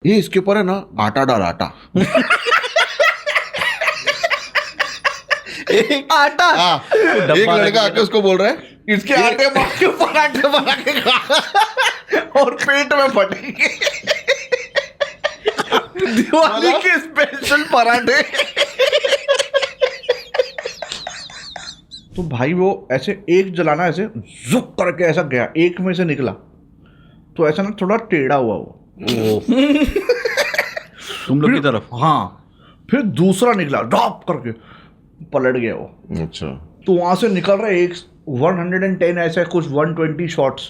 ये इसके ऊपर है ना आटा डाल आटा। आटा हाँ, एक लड़का आके उसको बोल रहा है इसके आटे के पराठे बना के खा और पेट में फटेंगे। दिवाली के स्पेशल पराठे। तो भाई वो ऐसे एक जलाना ऐसे जुक करके ऐसा गया, एक में से निकला तो ऐसा ना थोड़ा टेढ़ा हुआ वो तुम लोग की तरफ। हाँ, फिर दूसरा निकला ड्रॉप करके पलट गया वो। अच्छा, तो वहां से निकल रहे एक 110 ऐसे कुछ 120 shots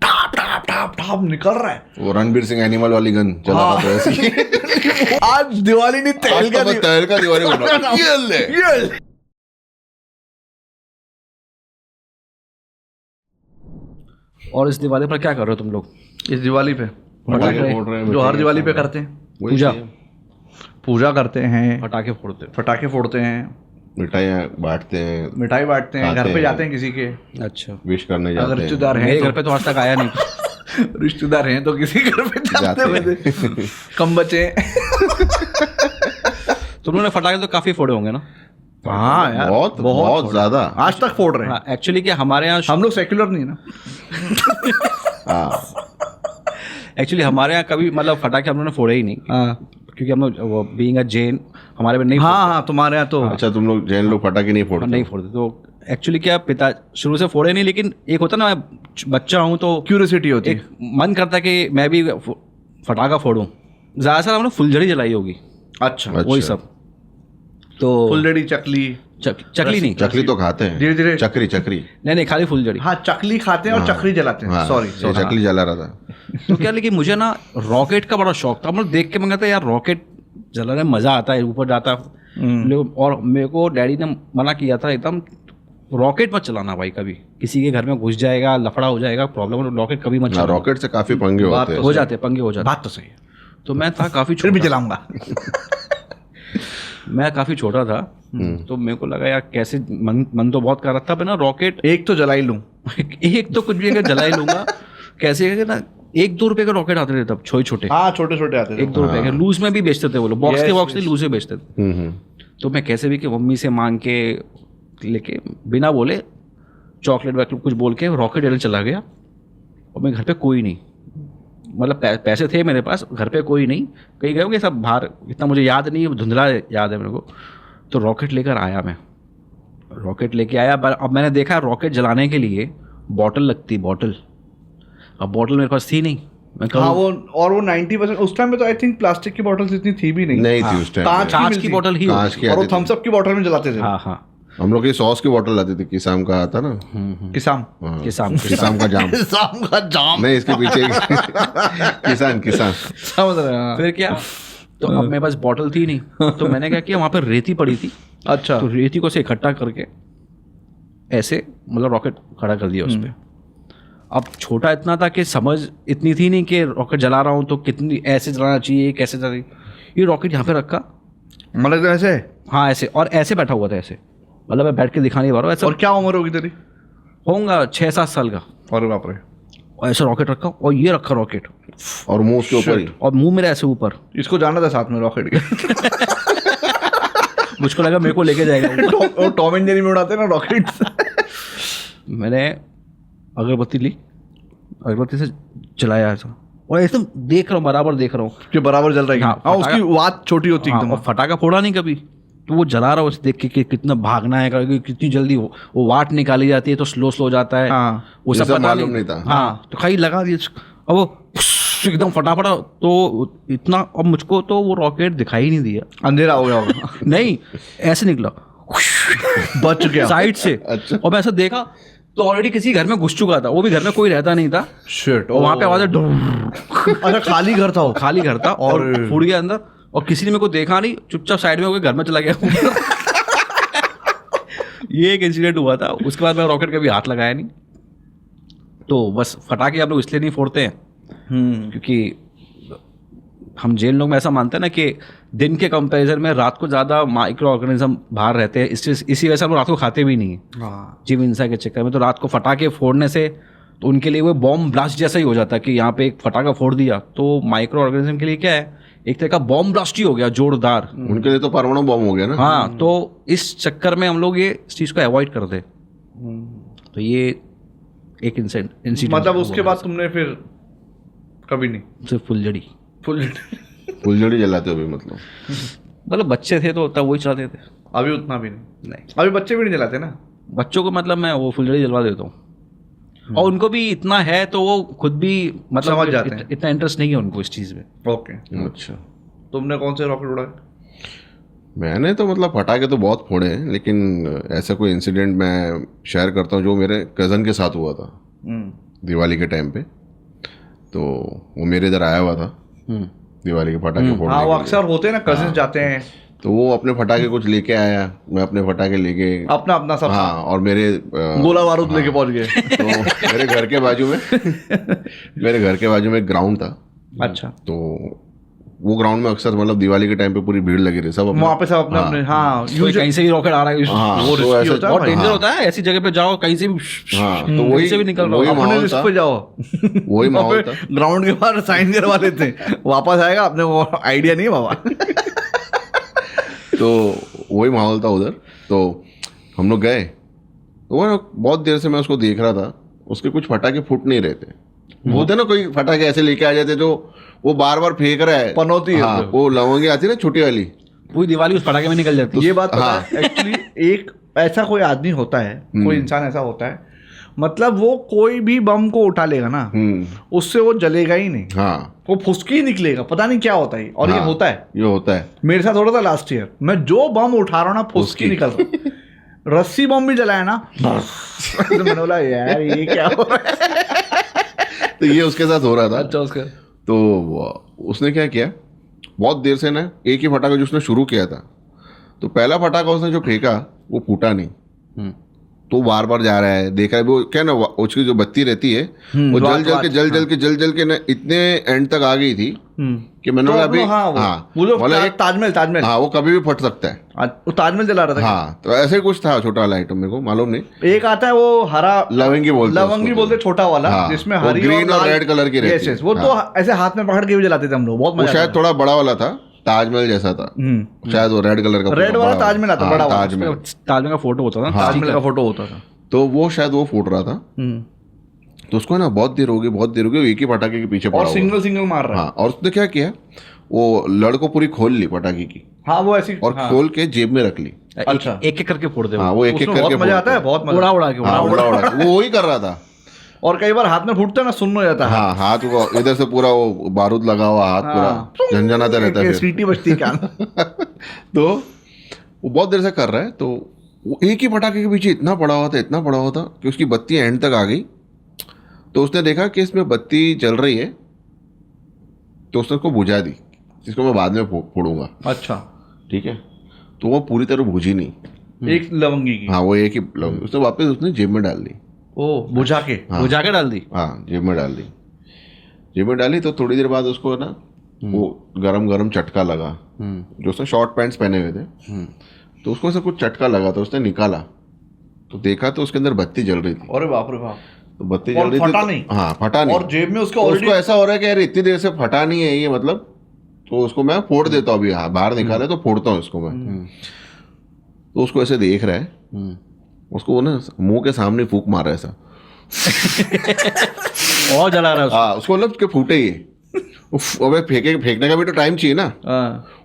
top top top top निकल रहा है। वो रणबीर सिंह एनिमल वाली गन चला रहा था ऐसी। आज दिवाली नहीं तेल का तैर का दिवाली बना ये ले। ये ले। और इस दिवाली पर क्या कर रहे हो तुम लोग? इस दिवाली पे पटाखे फोड़ रहे हैं, जो हर दिवाली पे करते हैं, पूजा पूजा करते हैं, पटाखे फोड़ते हो? पटाखे फोड़ते हैं, मिठाइयाँ बांटते हैं, मिठाई बांटते हैं, घर पे जाते हैं किसी के, अच्छा, विश करने अगर जाते हैं। रिश्तेदार हैं मेरे तो घर पे तो आज तक आया नहीं। रिश्तेदार हैं तो किसी घर पे जाते हैं। कम बचे। तुम लोगों ने पटाखे तो काफी फोड़े होंगे ना? हाँ यार, बहुत ज्यादा। आज तक फोड़ रहे हैं। हाँ, एक्चुअली क्या हमारे यहाँ हम लोग सेक्युलर नहीं है ना। हाँ, एक्चुअली हमारे यहाँ कभी मतलब पटाखे हम लोगों ने फोड़े ही नहीं, क्योंकि हम लोग वो बीइंग अ जैन हमारे में नहीं हाँ हाँ, तुम्हारे यहाँ तो अच्छा तुम लोग जैन लोग पटाखे नहीं फोड़ते? नहीं फोड़ते। तो एक्चुअली क्या पिता शुरू से फोड़े नहीं, लेकिन एक होता ना, मैं बच्चा हूँ तो क्यूरियोसिटी होती है। एक मन करता है कि मैं भी फटाखा फोड़ूं। ज़्यादातर हमने फुलझड़ी जलाई होगी, अच्छा, वही सब। तो फुलझड़ी, चकली, चकली नहीं, चकली तो खाते हैं धीरे धीरे। चक्री नहीं खाली फुलझड़ी। हाँ, चकली खाते हैं और चकरी जलाते हैं। हाँ, सॉरी ये चकली जला रहा था। तो क्या, लेकिन मुझे ना रॉकेट का बड़ा शौक था। हम लोग देख के मैं कहता यार रॉकेट जलाने में मज़ा आता है, ऊपर जाता है। और मेरे को डैडी ने मना किया था एकदम, रॉकेट मत चलाना भाई, कभी किसी के घर में घुस जाएगा, लफड़ा हो जाएगा, प्रॉब्लम, रॉकेट कभी मत चलाना। रॉकेट से काफी पंगे होते हैं। हो जाते हैं, पंगे हो जाते हैं। बात तो सही है। तो मैं था काफ़ी फिर भी छोटा, जलाऊंगा। मैं काफ़ी छोटा था, तो मेरे को लगा यार कैसे, मन तो बहुत कर रहा था, ना रॉकेट एक तो जला ही लूं। एक तो कुछ भी अगर जला ही लूंगा। कैसे है ना, 1-2 रुपए के रॉकेट आते थे तब, छोटे, हाँ, छोटे छोटे आते थे। 1-2 रुपए के लूज में भी बेचते थे वो लोग, बॉक्स के बॉक्स लूज में बेचते थे। हम्म। तो मैं कैसे भी कि मम्मी से मांग के लेके बिना बोले चॉकलेट वॉकलेट कुछ बोल के रॉकेट लेने चला गया। और मैं घर पे कोई नहीं, मतलब पैसे थे मेरे पास, घर पे कोई नहीं, कहीं गए होंगे सब बाहर, इतना मुझे याद नहीं है, धुंधला याद है मेरे को। तो रॉकेट लेकर आया मैं, रॉकेट लेके आया। अब मैंने देखा रॉकेट जलाने के लिए बॉटल लगती, बॉटल। अब बॉटल मेरे पास थी नहीं। मैं हाँ, वो 90% उस टाइम में तो आई थिंक प्लास्टिक की बॉटल्स इतनी थी भी नहीं। नहीं थी उस टाइम। कांच की बॉटल ही कांच की और वो आती थी। थम्स अप की बॉटल में जलाते थे। हाँ हाँ, हम लोग की सॉस की बोतल आती थी, किसाम का आता ना। किसाम हाँ, किसाम किसाम का जाम। किसाम का जाम। नहीं, इसके पीछे किसान। समझ रहे हैं। फिर क्या, तो अब मेरे पास बॉटल थी नहीं, तो मैंने क्या किया, वहाँ पर रेती पड़ी थी, अच्छा, तो रेती को से इकट्ठा करके ऐसे मतलब रॉकेट खड़ा कर दिया उस पर। अब छोटा इतना था कि समझ इतनी थी नहीं कि रॉकेट जला रहा हूँ तो कितनी ऐसे जलाना चाहिए, कैसे जला, ये रॉकेट यहाँ पे रखा, मतलब ऐसे। हाँ ऐसे, और ऐसे बैठा हुआ था ऐसे, मतलब मैं बैठ के दिखा नहीं पा रहा हूँ ऐसा। और क्या उम्र होगी तेरी? होऊंगा 6-7 साल का। और बाप रे। और ऐसे रॉकेट रखा, और ये रखा रॉकेट, और मुंह उसके ऊपर ही। और मुंह मेरा ऐसे ऊपर। इसको जाना था साथ में रॉकेट के। मुझको लगा मेरे को लेके जाएगा। और टॉम एंड जेरी में उड़ाते हैं ना रॉकेट। मैंने अगरबत्ती ली, अगरबत्ती से जलाया ऐसा, और एकदम देख रहा हूँ, बराबर देख रहा हूँ कि बराबर जल रही है। हाँ, हाँ, उसकी वात छोटी होती है हाँ, एकदम। और फटाका फोड़ा नहीं कभी, तो वो जला रहा है, उसे देख के कि कितना भागना है, कितनी जल्दी वो वाट निकाली जाती है, तो स्लो जाता है। हाँ, वो ये सब सब पता मालूम नहीं था। हाँ, तो खाली लगा दिया, अब वो एकदम फटाफट, तो इतना, अब मुझको तो वो रॉकेट दिखाई नहीं दिया, अंधेरा हो गया होगा। नहीं ऐसे निकला बच गया साइड से। अच्छा। और मैं ऐसा देखा तो ऑलरेडी किसी घर में घुस चुका था, वो भी घर में कोई रहता नहीं था। शिट। और वहाँ पे आवाज अच्छा, खाली घर था वो। खाली घर था, और फूट गया अंदर, और किसी ने मेरे को देखा नहीं, चुपचाप साइड में होकर घर में चला गया। ये एक इंसिडेंट हुआ था। उसके बाद मैं रॉकेट कभी हाथ लगाया नहीं। तो बस फटाके हम लोग इसलिए नहीं फोड़ते हैं क्योंकि हम जैन लोग में ऐसा मानते हैं ना कि दिन के कंपैरिजन में रात को ज़्यादा माइक्रो ऑर्गेनिज्म बाहर रहते हैं, इसी वजह से हम लोग रात को खाते भी नहीं है। जीव हिंसा के चक्कर में तो रात को फटाके फोड़ने से तो उनके लिए वो बॉम्ब ब्लास्ट जैसा ही हो जाता है कि यहाँ पे एक फटाका फोड़ दिया तो माइक्रो ऑर्गेनिज्म के लिए क्या है, एक तरह का बॉम्ब ब्लास्ट ही हो गया जोरदार। उनके लिए तो परमाणु बम हो गया ना। हाँ, तो इस चक्कर में हम लोग ये इस चीज़ को अवॉइड कर दे। तो ये एक इंसिडेंट। मतलब उसके बाद तुमने फिर कभी नहीं? सिर्फ फुलझड़ी फुलझड़ी जलाते हो भी मतलब बच्चे थे तो तब वही चलाते थे। अभी उतना भी नहीं? नहीं, अभी बच्चे भी नहीं जलाते ना। बच्चों को मतलब मैं वो फुलझड़ी जलवा देता हूँ और उनको भी इतना है तो वो खुद भी मतलब समझ जाते हैं। इतना इंटरेस्ट नहीं है उनको इस चीज़ में। ओके। अच्छा, तुमने कौन से रॉकेट उड़ाए? मैंने तो मतलब फटाके तो बहुत फोड़े हैं, लेकिन ऐसा कोई इंसिडेंट मैं शेयर करता हूँ जो मेरे कज़न के साथ हुआ था दिवाली के टाइम पे। तो वो मेरे इधर आया हुआ था दिवाली के पटाखे फोड़ने हाँ, वो के लिए। अक्सर होते हैं ना, कजिन जाते हैं तो वो अपने फटाके कुछ लेके आया, मैं अपने फटाके लेके अपना अपना सब। हाँ, और मेरे गोला बारूद लेके पहुंच गए। तो मेरे घर के बाजू में मेरे घर के बाजू में एक ग्राउंड था। अच्छा। तो वो ग्राउंड में अक्सर मतलब दिवाली के टाइम पे पूरी भीड़ लगी रही, सब वहाँ पे सब अपने अपने। हाँ, कोई कहीं से भी रॉकेट आ रहा है, हाँ, वो तो risky ऐसे- होता है बहुत भाई। डेंजर होता है। ऐसी जगह पे जाओ कहीं से भी हाँ, तो वही से भी निकल रहा वही हो। अपने माहौल रिस्क था, पे जाओ। वही माहौल था। ग्राउंड के बाहर साइन करवा लेते हैं, वापस आएगा, अपने वो आइडिया नहीं है बाबा। तो वही माहौल था उधर। तो हम लोग गए, तो वो ना बहुत देर से मैं उसको देख रहा था, उसके कुछ फटाके फूट नहीं रहे थे। बोलते ना कोई फटाके ऐसे लेके आ जाते जो वो बार बार फेंक रहा है, पनौती है हाँ, तो। वो लवंगी आती है ना छोटी वाली, पूरी दिवाली उस पटाखे में निकल जाती है। ये बात पता हाँ। है एक्चुअली, एक ऐसा कोई आदमी होता है, कोई इंसान ऐसा होता है, मतलब वो कोई भी बम को उठा लेगा ना, उससे वो जलेगा ही नहीं, हाँ, वो फुसकी ही निकलेगा, पता नहीं क्या होता है। और ये हाँ, होता है, ये होता है। मेरे साथ हो रहा था लास्ट ईयर। मैं जो बम उठा रहा हूँ ना, फुसकी निकल रहा। रस्सी बम भी जलाया ना, तो मैंने बोला यार ये क्या हो रहा है। तो ये उसके साथ हो रहा था। अच्छा, उसका तो उसने क्या किया, बहुत देर से ना एक ही फटाका जो उसने शुरू किया था, तो पहला फटाका उसने जो फेंका वो फूटा नहीं। तो बार बार जा रहा है, देख रहा है, वो क्या ना उसकी जो बत्ती रहती है वो जल जल के ना इतने एंड तक आ गई थी कि मैंने बोला अभी हाँ, ताजमहल हाँ, वो कभी भी फट सकता है। वो ताजमहल जला रहा था। हाँ, तो ऐसे ही कुछ था, छोटा वाला आइटम, मेरे को मालूम नहीं। एक आता है वो हरा लवंगी बोलते छोटा वाला, हाँ, जिसमें वो हरी ग्रीन और रेड कलर की रहती है। वो तो ऐसे हाथ में पकड़ के भी जलाते थे हम लोग, बहुत वो मजा शायद थोड़ा बड़ा वाला था, ताजमहल जैसा था शायद, वो रेड कलर का, रेड वाला ताजमहल आता, बड़ा वाला ताजमहल का फोटो होता था, ताजमहल का फोटो होता था। तो वो शायद वो फूट रहा था। तो उसको ना बहुत देर हो गई एक ही पटाखे के पीछे पड़ा और हुआ। सिंगल मार रहा है। हाँ, और उसने क्या किया, वो लड़ को पूरी खोल ली पटाखे की, हाँ, वो ऐसी और खोल के जेब में रख ली। अच्छा, एक करके फोड़ दे। हाँ, वो एक करके बहुत मजा आता है, बहुत मजा। उड़ा के हाँ, उड़ा के वो वही कर रहा था। और कई बार हाथ में फूटता है ना, सुन्न हो जाता है। हाँ, हाथ वो इधर से पूरा वो बारूद लगा हुआ, हाथ पूरा झंझनाता रहता है, सीटी बजती क्या। तो वो बहुत देर से कर रहा है। तो वो एक ही पटाखे के पीछे इतना पड़ा हुआ था कि उसकी बत्ती एंड तक आ गई। तो उसने देखा कि इसमें बत्ती जल रही है, तो उसने उसको बुझा दी, जिसको मैं बाद में फोड़ूंगा। अच्छा, ठीक है। तो वो पूरी तरह बुझी नहीं, एक लवंगी की। हाँ, वो एक ही लवंगी उसने वापस उसने जेब में डाल दी। ओ, बुझा के हाँ, बुझा के डाल दी। हाँ, जेब में डाली। तो थोड़ी देर बाद उसको ना वो गरम चटका लगा, जो उसने शॉर्ट पैंट्स पहने हुए थे, तो उसको ऐसा कुछ चटका लगा, तो उसने निकाला तो देखा तो उसके अंदर बत्ती जल रही थी। अरे बाप रे बाप। तो बत्ती जल रही थी, फटा नहीं। हाँ, फटा नहीं। और जेब में उसका उसको ऐसा हो रहा है कि यार इतनी देर से फटा नहीं है ये, मतलब तो उसको मैं फोड़ देता हूँ अभी, हाँ, बाहर निकाले तो फोड़ता हूँ इसको मैं। तो उसको ऐसे देख रहा है, उसको वो ना मुंह के सामने फूंक मार रहा है ऐसा, और जला रहा है हाँ, उसको मतलब कि फूटे ही। उफ, अबे फेंकने का भी तो टाइम चाहिए ना।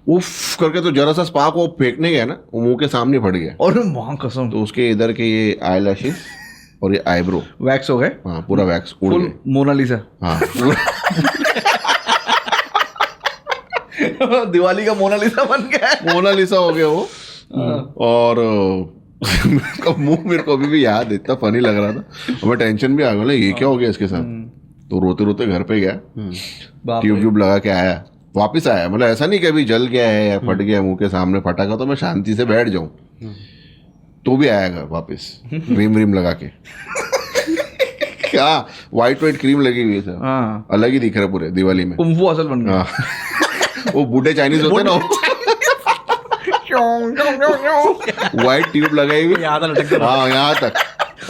उफ करके तो जरा सा स्पार्क वो फेंकने गया ना, वो मुंह के सामने फट गया। और मां कसम, तो उसके इधर के ये आई लैशेस और ये आईब्रो वैक्स हो गए। हाँ, पूरा वैक्स उड़ फुल गए। मोनालिसा। हाँ, दिवाली का मोनालिसा बन गया है। मोनालिसा हो गया वो। और मुंह मेरे को अभी भी याद, इतना फनी लग रहा था, और मैं टेंशन भी आ गया, ये क्या हो गया इसके साथ। तो रोते रोते घर पे गया, ट्यूब लगा के आया, वापस आया। मतलब ऐसा नहीं कि अभी जल गया है या फट गया मुंह के सामने फटाका तो मैं शांति से बैठ जाऊं, तो भी आया घर वापस क्रीम लगा के। क्या व्हाइट क्रीम लगी हुई है, हाँ, अलग ही दिख रहा पूरे दिवाली में। कुंफू असल बन गया। वो बूढ़े चाइनीज होते ना, व्हाइट ट्यूब लगाई हुई, यहाँ तक लटक हाँ, यहाँ तक।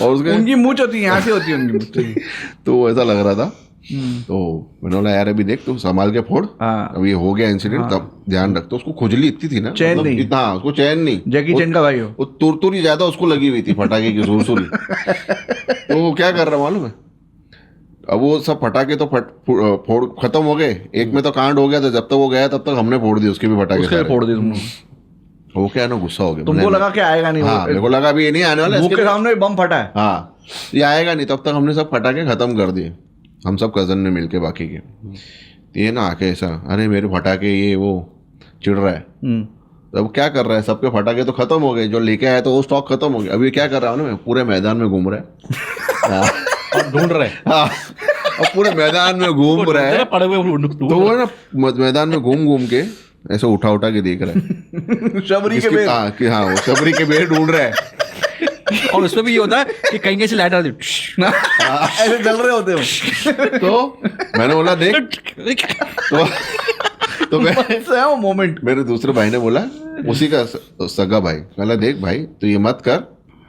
और उसके उनकी मूंछ होती है, यहाँ से होती है उनकी मूंछ। तो ऐसा लग रहा था। तो मैंने बोला यार अभी देख तू संभाल के फोड़, हाँ। अब ये हो गया इंसिडेंट, तब ध्यान रख। तो उसको खुजली इतनी थी ना, चैन नहीं। इतना उसको चैन नहीं, जैकी चैन का भाई हो। वो तुरतुरी ज्यादा उसको लगी हुई थी पटाखे की सुरसुरी। तो वो क्या कर रहा मालूम है, अब वो सब पटाखे तो फोड़ खत्म हो गए, एक में तो कांड हो गया था, जब तक वो गया तब तक हमने फोड़ दिए उसके भी पटाखे उसके सारे। फोड़ दी तुमने। वो क्या है ना, गुस्सा हो गया। तुमको लगा कि आएगा नहीं, हाँ मेरे को लगा अभी ये नहीं आने वाला, मुंह इसके के सामने बम फटा है। हाँ ये आएगा नहीं, तब तक हमने सब पटाखे खत्म कर दिए, हम सब कजन ने मिलके बाकी के। तो ये ना आके ऐसा, अरे मेरे फटाके ये वो चिढ़ रहा है। अब क्या कर रहा है, सबके फटाके तो खत्म हो गए, जो लेके आया तो वो स्टॉक खत्म हो गया। अभी क्या कर रहा हूँ ना मैं, पूरे मैदान में घूम रहा है। हाँ, और ढूंढ रहे हाँ, अब पूरे मैदान में घूम रहा है। पड़े हुए तो वो ना मैदान में घूम घूम के ऐसे उठा उठा के देख रहा है शबरी के इसकी- बेर। हाँ कि हाँ वो शबरी के बेर ढूंढ रहा है। और उसमें भी ये होता है कि कहीं कहीं से लाइट आती है। ऐसे जल रहे होते हो। तो मैंने बोला देख, तो मैं ऐसा है वो मोमेंट। मेरे दूसरे भाई ने बोला, उसी का सगा भाई, कहला देख भाई तो ये मत कर,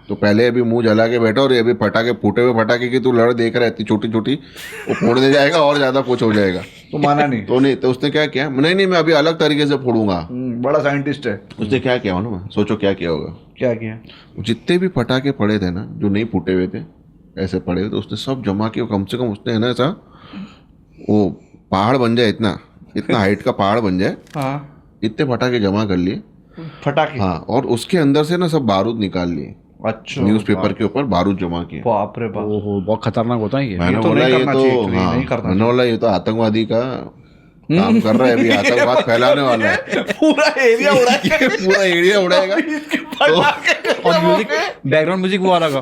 तो पहले अभी मुंह जला के बैठा, और ये अभी पटाखे फूटे हुए पटाखे की तू लड़ देख रहा है, इतनी छोटी छोटी, वो फोड़ने जाएगा और ज्यादा कुछ हो जाएगा। तो माना नहीं। तो नहीं, तो उसने क्या किया, नहीं मैं अभी अलग तरीके से फोड़ूंगा। बड़ा साइंटिस्ट है। उसने क्या किया ना, सोचो क्या किया होगा। क्या किया? जितने भी पटाखे पड़े थे ना, जो नहीं फूटे हुए थे, ऐसे पड़े हुए, तो उसने सब जमा किए। कम से कम उसने है ना ऐसा, वो पहाड़ बन जाए, इतना इतना हाइट का पहाड़ बन जाए, हाँ। इतने पटाखे जमा कर लिए। फटाके। हाँ, और उसके अंदर से ना सब बारूद निकाल लिए। अच्छा। न्यूज़पेपर के ऊपर बारूद जमा किए। बाप रे बाप। ओहो, बहुत खतरनाक होता है ये। मैंने तो बोला नहीं ये करना तो चाहिए actually, हाँ, नहीं करना मैंने बोला ये तो आतंकवादी का काम कर रहा है, अभी आतंकवाद फैलाने वाला है। पूरा एरिया उड़ा ये पूरा एरिया उड़ाएगा। और म्यूजिक, बैकग्राउंड म्यूजिक वो वाला का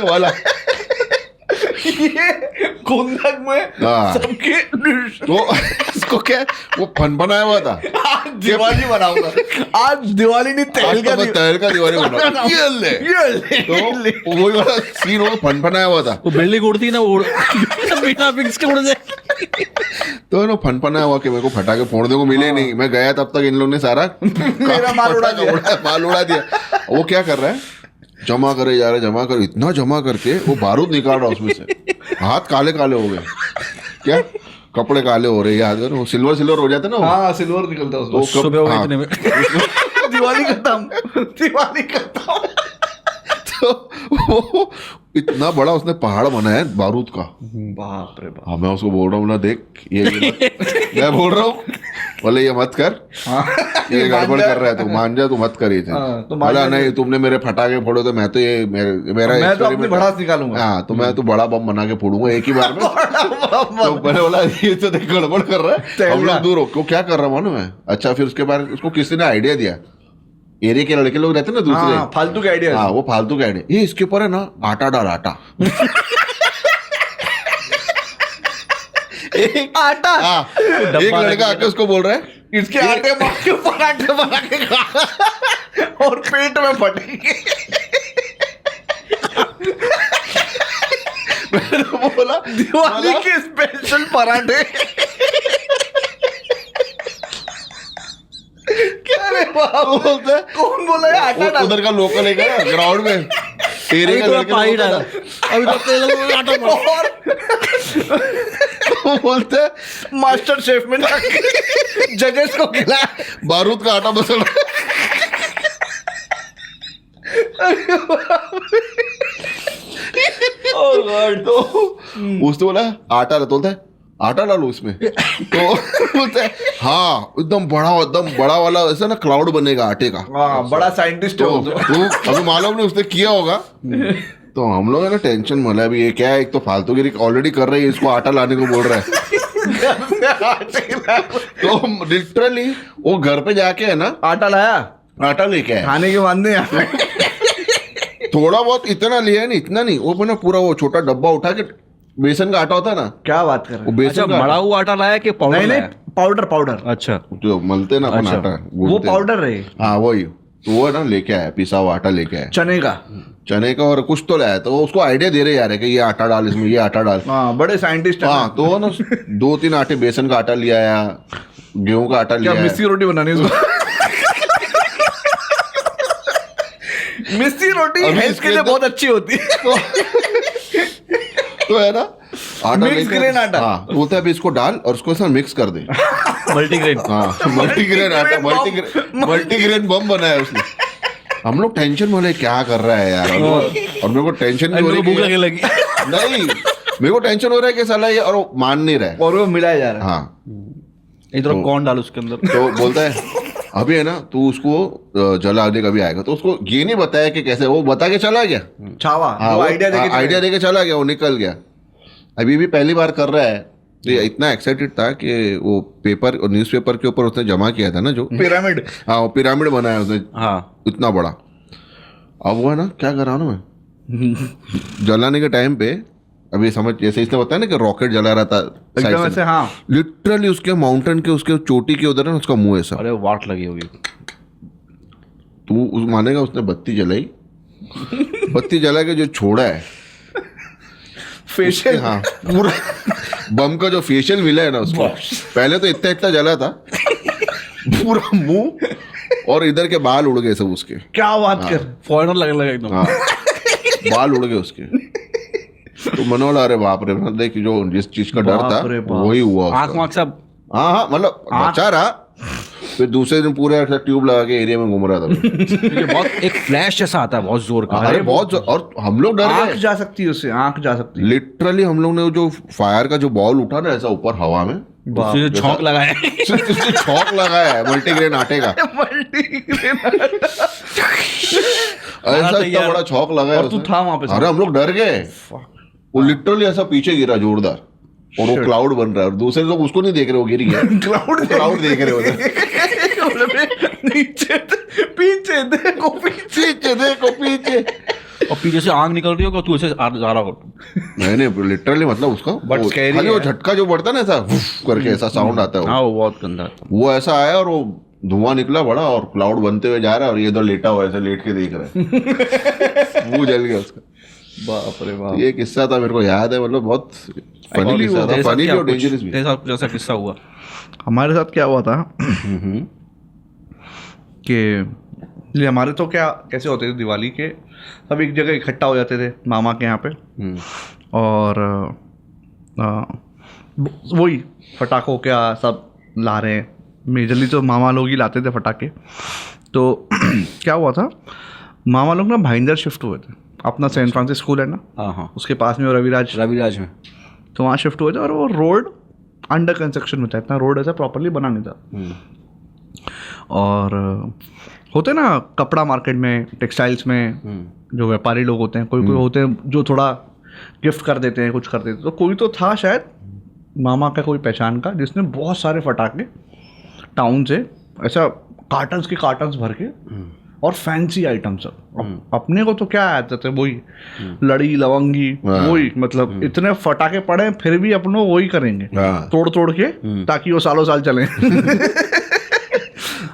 वाला। ये कुंदक में हाँ। सबके तो इसको क्या, वो फनफनाया हुआ था, आज दिवाली मनाऊंगा, आज दिवाली नहीं तेल का तैर का दिवाली बना, ये ले। तो वही वाला सीन, वो फनफनाया हुआ था। वो बिल्डिंग उड़ती है ना, वो बिना फिक्स के उड़ जाए। तो ना फनफनाया हुआ कि मेरे को फटाके फोड़ने को मिले नहीं। मैं गया तब तक इन लोगों ने सारा मेरा माल उड़ा दिया। माल उड़ा दिया। वो क्या कर रहा है, जमा करे जा रहा है, जमा कर, इतना जमा करके वो बारूद निकाल रहा है उसमें से। हाथ काले काले हो गए, क्या कपड़े काले हो रहे, याद है वो सिल्वर सिल्वर हो जाते ना वो। हाँ, सिल्वर निकलता है उसमें। तो सुबह हो गई हाँ, इतने में। दिवाली खत्म, दिवाली खत्म। तो वो इतना बड़ा उसने पहाड़ बनाया है बारूद का। बाप रे बाप। हाँ, मैं उसको बोल रहा हूँ ना, देख ये मैं बोल रहा हूँ, बोले ये मत कर, ये गड़बड़ कर रहा है, तू मान जा, तू मत कर ये चीज। तो मान बोला जा। नहीं, तुमने मेरे फटाके फोड़े तो मैं तो ये मेरा मैं तो अपनी experiment भड़ास है। निकालूंगा। हाँ, तो मैं तो बड़ा बम बना के फोड़ूंगा एक ही बार में। तो मैंने बोला ये तो देख गड़बड़ कर रहा है, हम लोग दूर हो। क्यों क्या कर रहा हूँ मालूम है? अच्छा, फिर उसके बाद उसको किसी ने आइडिया दिया, एरिया के लड़के लोग रहते हैं ना दूसरे, हाँ, फालतू के आइडिया। हाँ, वो फालतू के आइडिया, ये इसके ऊपर है ना आटा डाल, आटा। आटा। हाँ, एक लड़का आके उसको बोल रहा है इसके आटे के पराठे बना के खा और पेट में फटेंगे। मैंने बोला दिवाली के स्पेशल पराठे। क्या रे बाप, बोलता है कौन बोला है आटा डाल? उधर का लोकल है क्या ग्राउंड में, एरिया का लड़के पानी बोलता डाला, था। अभी तो तेल में आटा डाला। और वो बोलते हैं मास्टर शेफ में जजेस को खिलाया। बारूद का आटा मसल रहा है। तो उसने बोला आटा डाल, बोलता है आटा डालो इसमें। तो बोलता है हाँ, एकदम बड़ा वाला ऐसा ना क्लाउड बनेगा आटे का। हाँ, बड़ा साइंटिस्ट है तो वो तो। अभी मालूम नहीं उसने किया होगा। तो हम लोग है ना टेंशन में, अभी ये क्या है, एक तो फालतूगिरी ऑलरेडी कर रही है, इसको आटा लाने को बोल रहा है। तो लिटरली वो घर पे जाके है ना आटा लाया, आटा लेके आया, खाने के वादे। थोड़ा बहुत, इतना लिया नहीं, इतना नहीं, वो ना पूरा वो छोटा डब्बा उठा के, बेसन का आटा होता है ना, क्या बात कर रहे वो हैं? अच्छा, बेसन का मड़ा आटा, हुआ आटा लाया कि पाउडर नहीं नहीं, लाया? Powder powder. अच्छा, जो मलते ना अपन अच्छा, आटा, वो गूंथते हैं। पाउडर रहे हाँ वही, तो वो है ना लेके आया, पिसा हुआ आटा लेके आया, चने का। चने का और कुछ तो लाया। तो वो उसको आइडिया दे रहे यार है कि ये आटा डाल इसमें, ये आटा डाल। हाँ, बड़े साइंटिस्ट हैं। हाँ, तो वो ना 2-3 आटे, बेसन का आटा लिया आया, गेहूं का आटा क्या लिया मिस्सी रोटी बनानी है उसको? मिस्सी रोटी अभी हेल्थ इसके के लिए अंदर- बहुत अच्छी होती है। तो है ना आटा Mix लेके- grain आटा। हाँ तो बोलता है अभी इसको डाल और उसको साथ मिक्स कर दे। मल्टीग्रेन। हाँ मल्टीग्रेन आटा, मल्टीग्रेन बम बनाया उसने। हम लोग टेंशन में बोले क्या कर रहा है यार, और मेरे को टेंशन भी हो रही भूख है लगे लगी। नहीं, मेरे को टेंशन हो रहा है कि साला ये, और वो मान नहीं रहा है। और वो मिलाया जा रहा है। हाँ इधर कौन डाल उसके अंदर। तो बोलता है अभी है ना तू उसको जला दे, कभी आएगा तो उसको ये नहीं बताया कि कैसे, वो बता के चला गया। छावा हाँ, वो आइडिया देके चला गया, वो निकल गया। अभी भी पहली बार कर रहा है तो ये इतना एक्साइटेड था कि वो पेपर और न्यूज़पेपर के ऊपर उसने जमा किया था ना जो पिरामिड। हाँ वो पिरामिड बनाया उसने हाँ इतना बड़ा। अब वो है ना क्या कर रहा हूँ ना मैं जलाने के टाइम पे, अभी समझ जैसे इसने बताया ना कि रॉकेट जला रहा था एकदम ऐसे, हाँ लिटरली उसके माउंटेन के उसके चोटी के उधर है ना उसका मुंह ऐसा। अरे वाट लगी होगी। तू उस मानेगा उसने बत्ती जलाई, बत्ती जला के जो छोड़ा है फेशियल। हाँ पूरा बम का जो फेशियल मिला है ना उसको, पहले तो इतना इतना जला था पूरा मुंह और इधर के बाल उड़ गए सब उसके। क्या बात कर। फॉरेनर लगने लगा एकदम। हाँ बाल उड़ गए उसके। तो मनोला अरे बाप रे, देख जो जिस चीज का डर था बाप रे बाप। वही हुआ आँख उसका। वाँख सब। हाँ हाँ मतलब बचा रहा, फिर दूसरे दिन पूरे ऐसा ट्यूब लगा के एरिया में घूम रहा था। क्योंकि बहुत एक फ्लैश जैसा आता है बहुत जोर का। अरे बहुत और हम लोग डर आंख गए जा सकती है उससे, आंख जा सकती है। लिटरली। हम लोग ने वो जो फायर का जो बॉल उठा ना ऐसा ऊपर हवा में, उससे जो छौंक लगाए। उसने छौंक लगाया है मल्टीग्रेन आटे का, ऐसा इतना बड़ा छौंक लगाया और तू उसने। था वहां पे। अरे हम लोग डर गए, वो लिटरली ऐसा पीछे गिरा जोरदार, और वो क्लाउड बन रहा है और दूसरे लोग उसको नहीं देख रहे, वो गिर गया। क्लाउड देख रहे उधर, नीचे पीछे देखो, पीछे देखो पीछे। और पीछे से आग निकल रही होगा तू ऐसे जा रहा हो। नहीं लिटरली मतलब उसका But scary खाली वो है। झटका जो पड़ता है ना ऐसा वुफ करके ऐसा साउंड आता है हाँ वो बहुत गंदा था। वो ऐसा आया और वो धुआं निकला बड़ा और क्लाउड बनते हुए जा रहा है और ये इधर लेटा हुआ ऐसे लेट के देख रहा है। मुंह जल गया उसका। बाप रे बाप। ये किस्सा था मेरे को याद है, मतलब बहुत फनी किस्सा था, तेरे साथ फनी भी क्या और डेंजरस भी। तेरे साथ कुछ ऐसा किस्सा हुआ? हमारे साथ क्या हुआ था कि ये हमारे तो क्या कैसे होते थे दिवाली के, सब एक जगह इकट्ठा हो जाते थे मामा के यहाँ पे, और वही फटाखों क्या सब ला रहे हैं। मेजरली तो मामा लोग ही लाते थे फटाके। तो क्या हुआ था, मामा लोग ना भाईंदर शिफ्ट हुए थे, अपना सेंट फ्रांसिस स्कूल है ना हाँ हाँ उसके पास में, रविराज रविराज में। तो वहाँ शिफ्ट हुए थे, और वो रोड अंडर कंस्ट्रक्शन में था, इतना रोड ऐसा प्रॉपरली बना नहीं था। और होते ना कपड़ा मार्केट में, टेक्सटाइल्स में जो व्यापारी लोग होते हैं, कोई कोई होते हैं जो थोड़ा गिफ्ट कर देते हैं, कुछ कर देते हैं। तो कोई तो था शायद मामा का कोई पहचान का, जिसने बहुत सारे फटाके टाउन से ऐसा कार्टन्स के कार्टन्स भर के, और फैंसी आइटम सब। अपने को तो क्या आते थे वही लड़ी लवंगी, वही मतलब इतने फटाके पड़े फिर भी अपनों वही करेंगे, तोड़ तोड़ के, ताकि वो सालों साल चले।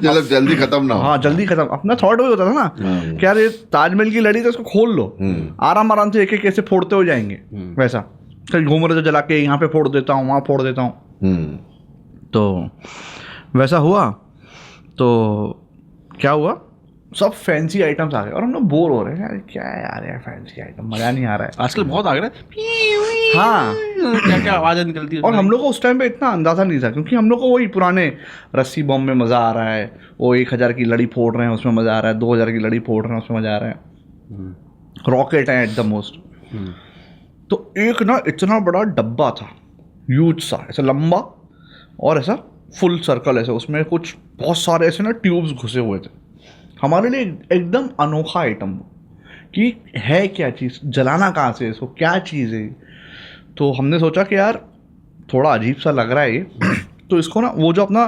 जल्दी खत्म ना हो। हाँ जल्दी खत्म। अपना थॉट वही होता था ना कि यार ये ताजमहल की लड़ी तो उसको खोल लो, आराम आराम से एक एक कैसे फोड़ते हो जाएंगे, वैसा कहीं घूम रहे तो जला के यहाँ पे फोड़ देता हूँ, वहाँ फोड़ देता हूँ। तो वैसा हुआ। तो क्या हुआ, सब फैंसी आइटम्स आ गए और हम लोग बोर हो रहे हैं, यार क्या है यार यार फैंसी आइटम, मजा नहीं आ रहा है। आजकल बहुत आ गया। हाँ क्या क्या आवाज़ें निकलती है। और हम लोग को उस टाइम पे इतना अंदाजा नहीं था, क्योंकि हम लोग को वही पुराने रस्सी बम में मज़ा आ रहा है, वो 1000 की लड़ी फोड़ रहे हैं उसमें मज़ा आ रहा है, 2000 की लड़ी फोड़ रहे हैं उसमें मज़ा आ रहा है, रॉकेट है एट द मोस्ट। तो एक ना इतना बड़ा डब्बा था, ह्यूज सा, ऐसा लंबा और ऐसा फुल सर्कल ऐसे, उसमें कुछ बहुत सारे ऐसे ना ट्यूब्स घुसे हुए थे। हमारे लिए एकदम अनोखा आइटम कि है क्या चीज़, जलाना कहाँ से इसको, क्या चीज़ है। तो हमने सोचा कि यार थोड़ा अजीब सा लग रहा है ये, तो इसको ना वो जो अपना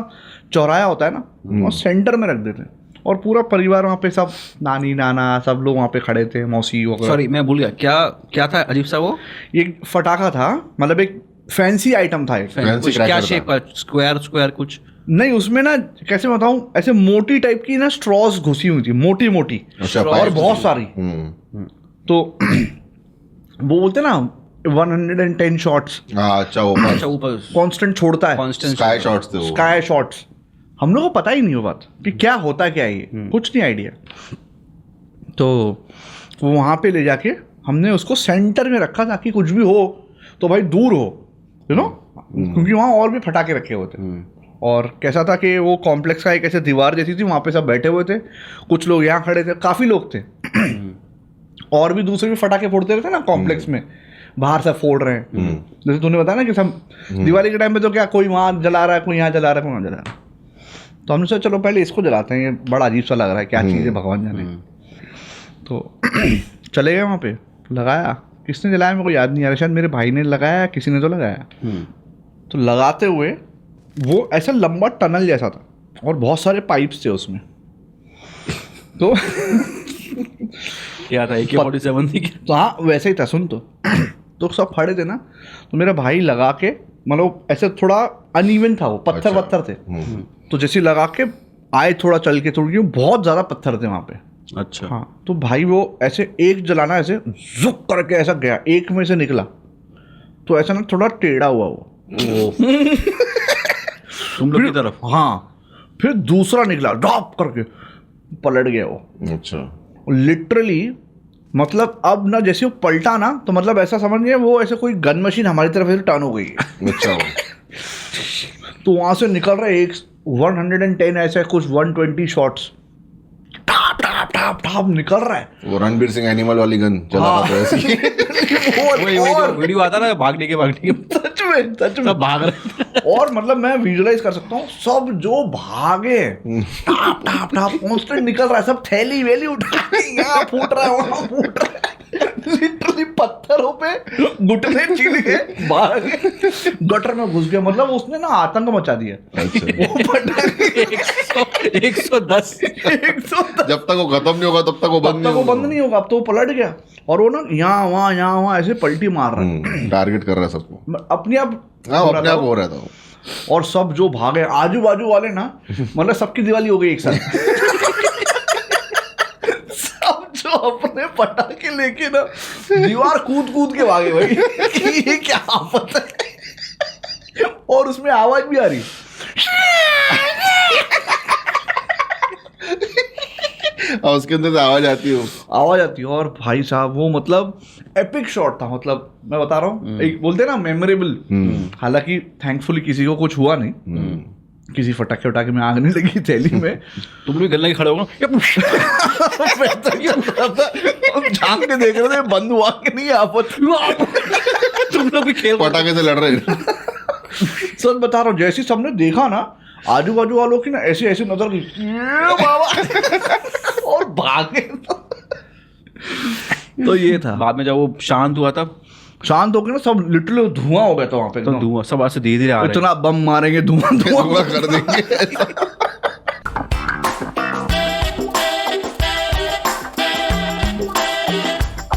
चौराया होता है ना, और सेंटर में रख देते हैं, और पूरा परिवार वहाँ पे, सब नानी नाना सब लोग वहाँ पे खड़े थे, मौसी वगैरह। सॉरी मैं भूल गया, क्या क्या था अजीब सा वो? ये फटाखा था, मतलब एक फैंसी आइटम था एक। Fancy क्या cracker शेप का? स्क्वायर स्क्वायर कुछ? नहीं उसमें ना कैसे बताऊं, ऐसे मोटी टाइप की ना स्ट्रॉस घुसी हुई थी, मोटी मोटी, अच्छा, और बहुत सारी। तो वो बोलते ना 110 शॉट्स, अच्छा वो अच्छा ऊपर कांस्टेंट छोड़ता है, कांस्टेंट स्काई शॉट्स थे वो। Sky shots. हम लोग को पता ही नहीं हो बात कि क्या होता क्या है ये, कुछ नहीं आइडिया। तो वो वहाँ पे ले जाके हमने उसको सेंटर में रखा ताकि कुछ भी हो तो भाई दूर हो, यू नो, क्योंकि वहाँ और भी फटाके रखे हुए थे। और कैसा था कि वो कॉम्प्लेक्स का एक ऐसे दीवार जैसी थी, वहाँ पे सब बैठे हुए थे, कुछ लोग यहाँ खड़े थे, काफ़ी लोग थे और भी दूसरे भी फटाके फोड़ते रहते ना कॉम्प्लेक्स में, बाहर से फोड़ रहे हैं। जैसे तूने बताया ना कि सब दिवाली के टाइम पे तो क्या कोई वहाँ जला रहा है, कोई यहाँ जला रहा है, कोई वहाँ जला रहा है, तो हमने सोचा चलो पहले इसको जलाते हैं, ये बड़ा अजीब सा लग रहा है, क्या चीज़ है भगवान जाने। तो चले गए वहाँ पे, लगाया, किसने जलाया मेरे को याद नहीं आ रहा, शायद मेरे भाई ने लगाया, किसी ने तो लगाया। तो लगाते हुए वो ऐसा लंबा टनल जैसा था और बहुत सारे पाइप्स थे उसमें। तो क्या था, AK-47 थी क्या? तो हाँ वैसे ही था, सुन तो सब खड़े थे ना, तो मेरा भाई लगा के, मतलब ऐसे थोड़ा अनइवन था वो, पत्थर वत्थर थे, तो जैसे लगा के आए थोड़ा चल के, थोड़ी बहुत ज़्यादा पत्थर थे वहाँ पे। अच्छा। हाँ तो भाई वो ऐसे एक जलाना ऐसे जुक करके ऐसा गया, एक में से निकला तो ऐसा ना थोड़ा टेढ़ा हुआ वो तुम लोग की तरफ? हाँ, फिर दूसरा निकला ड्रॉप करके, पलट गया वो। अच्छा। लिटरली मतलब अब ना जैसे वो पलटा ना, तो मतलब ऐसा समझिए वो ऐसे कोई गन मशीन हमारी तरफ ऐसे टर्न हो गई है। अच्छा। तो वहां से निकल रहे एक 110 ऐसे कुछ 120 shots, top top top top निकल रहा है। वो रणबीर सिंह एनिमल वाली गन चला तो ऐसी। वही जो वीडियो आता ना भागने के सच में सब भाग रहे। और मतलब मैं विजुलाइज कर सकता हूँ, सब जो भागे टाप टाप टाप कॉन्स्टेंट निकल रहा है, सब थैली वेली उठा के यहाँ फूट रहा है, वहाँ फूट रहा है, लिटरली पत्थरों पे घुटने चिल के भाग गटर में घुस गया। मतलब उसने ना आतंक मचा दिया। अच्छा। वो पटाखे 110 जब तक वो खत्म नहीं होगा तब तक वो बंद नहीं होगा। अब तो वो पलट गया और वो ना यहाँ वहाँ ऐसे पलटी मार रहा है, टारगेट कर रहा है सबको, अपने आप अपने आप हो रहा था। और सब जो भागे आजू बाजू वाले ना, मतलब सबकी दिवाली हो गई एक साथ। सब जो अपने पटाखे लेके ना दीवार कूद कूद के भागे भाई, कि ये क्या आफत है। और उसमें आवाज भी आ रही, और उसके अंदर से आवाज आती है। और भाई साहब वो मतलब एपिक शॉट था। मतलब मैं बता रहा हूँ, एक बोलते ना मेमोरेबल। हालांकि थैंकफुली किसी को कुछ हुआ नहीं, किसी फटाके वटाके में आग नहीं लगी थैली में। तुम भी गलने के खड़े हो झांक के देख रहे थे बंद हुआ कि नहीं आफत। तुम लोग भी खेल पटाखे से लड़ रहे हैं। सच बता रहा हूँ, जैसे सबने देखा ना आजू बाजू वालों की ना ऐसे ऐसे नजर गई, ये बाबा, और भागे। तो ये था। बाद में जब वो शांत हुआ था, शांत हो गया ना, सब लिटरली धुआं हो गया था वहां पे। तो धुआं सब ऐसे धीरे धीरे आ रहे इतना बम मारेंगे, धुआं धुआं कर देंगे।